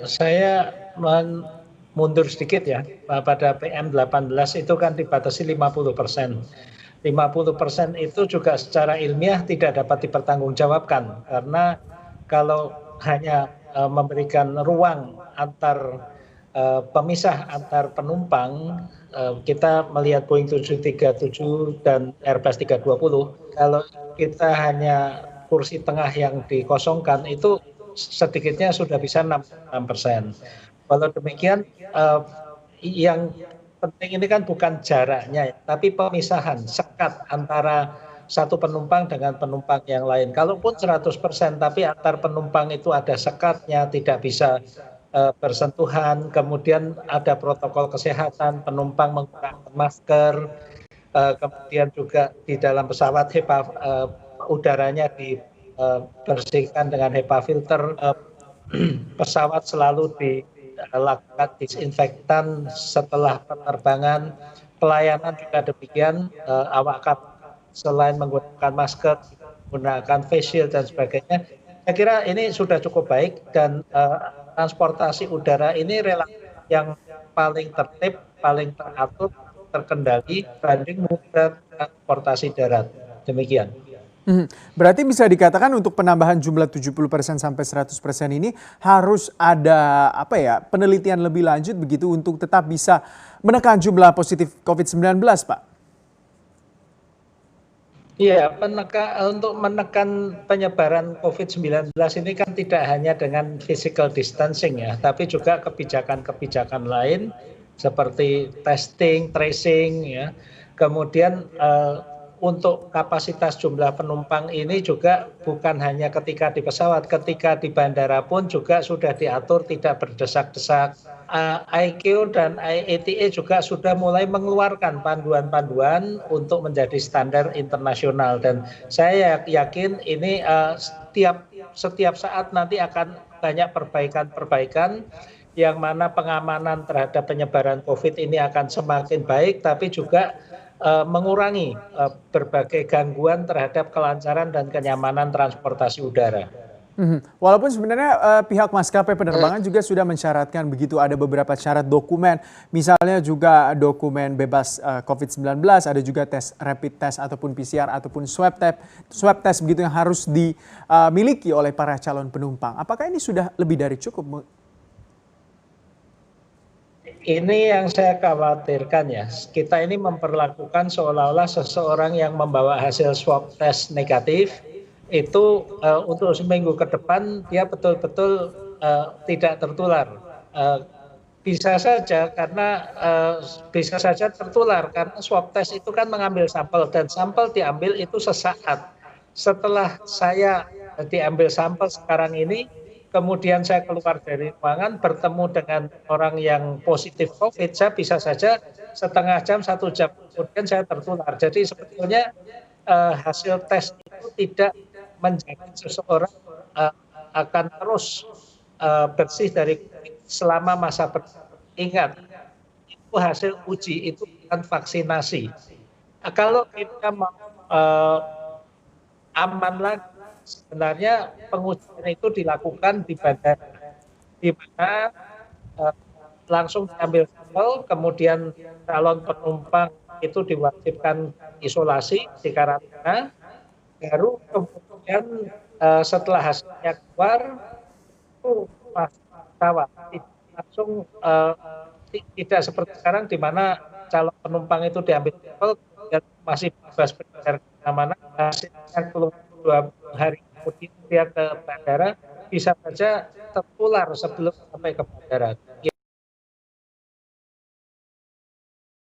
saya mundur sedikit ya, pada PM18 itu kan dibatasi 50%. 50% itu juga secara ilmiah tidak dapat dipertanggungjawabkan, karena kalau hanya memberikan ruang pemisah antar penumpang, kita melihat Boeing 737 dan Airbus 320, kalau kita hanya kursi tengah yang dikosongkan itu sedikitnya sudah bisa 6%. Kalau demikian, yang penting ini kan bukan jaraknya, tapi pemisahan, sekat antara satu penumpang dengan penumpang yang lain. Kalaupun 100%, tapi antar penumpang itu ada sekatnya, tidak bisa bersentuhan, kemudian ada protokol kesehatan, penumpang menggunakan masker, kemudian juga di dalam pesawat udaranya dibersihkan dengan HEPA filter, pesawat selalu dilakukan disinfektan setelah penerbangan, pelayanan juga demikian, awak kapal selain menggunakan masker, menggunakan face shield dan sebagainya. Saya kira ini sudah cukup baik, dan transportasi udara ini relatif yang paling tertib, paling teratur, terkendali dibanding transportasi darat. Demikian. Berarti bisa dikatakan untuk penambahan jumlah 70% sampai 100% ini harus ada penelitian lebih lanjut begitu untuk tetap bisa menekan jumlah positif COVID-19, Pak? Iya, untuk menekan penyebaran COVID-19 ini kan tidak hanya dengan physical distancing ya, tapi juga kebijakan-kebijakan lain seperti testing, tracing ya. Kemudian untuk kapasitas jumlah penumpang ini juga bukan hanya ketika di pesawat, ketika di bandara pun juga sudah diatur tidak berdesak-desak. ICAO dan IATA juga sudah mulai mengeluarkan panduan-panduan untuk menjadi standar internasional, dan saya yakin ini setiap saat nanti akan banyak perbaikan-perbaikan yang mana pengamanan terhadap penyebaran COVID ini akan semakin baik, tapi juga mengurangi berbagai gangguan terhadap kelancaran dan kenyamanan transportasi udara. Walaupun sebenarnya pihak maskapai penerbangan juga sudah mensyaratkan begitu, ada beberapa syarat dokumen, misalnya juga dokumen bebas COVID-19, ada juga tes rapid test ataupun PCR ataupun swab test begitu yang harus dimiliki oleh para calon penumpang. Apakah ini sudah lebih dari cukup? Ini yang saya khawatirkan ya, kita ini memperlakukan seolah-olah seseorang yang membawa hasil swab test negatif itu untuk seminggu ke depan dia betul-betul tidak tertular. Bisa saja tertular karena swab test itu kan mengambil sampel, dan sampel diambil itu sesaat. Setelah saya diambil sampel sekarang ini, kemudian saya keluar dari ruangan bertemu dengan orang yang positif COVID, saya bisa saja setengah jam, 1 jam kemudian saya tertular. Jadi sebetulnya hasil tes itu tidak menjamin seseorang akan terus bersih dari COVID selama masa ingat, itu hasil uji, itu bukan vaksinasi. Kalau kita mau aman lagi, sebenarnya pengujian itu dilakukan di bandara, di mana langsung diambil sampel, kemudian calon penumpang itu diwajibkan isolasi di karantina, baru kemudian setelah hasilnya keluar itu pesawat langsung, tidak seperti sekarang di mana calon penumpang itu diambil sampel dan masih bebas berbicara kemana-mana, hasilnya keluar 2 hari kemudian dia ke bandara, bisa saja tertular sebelum sampai ke bandara.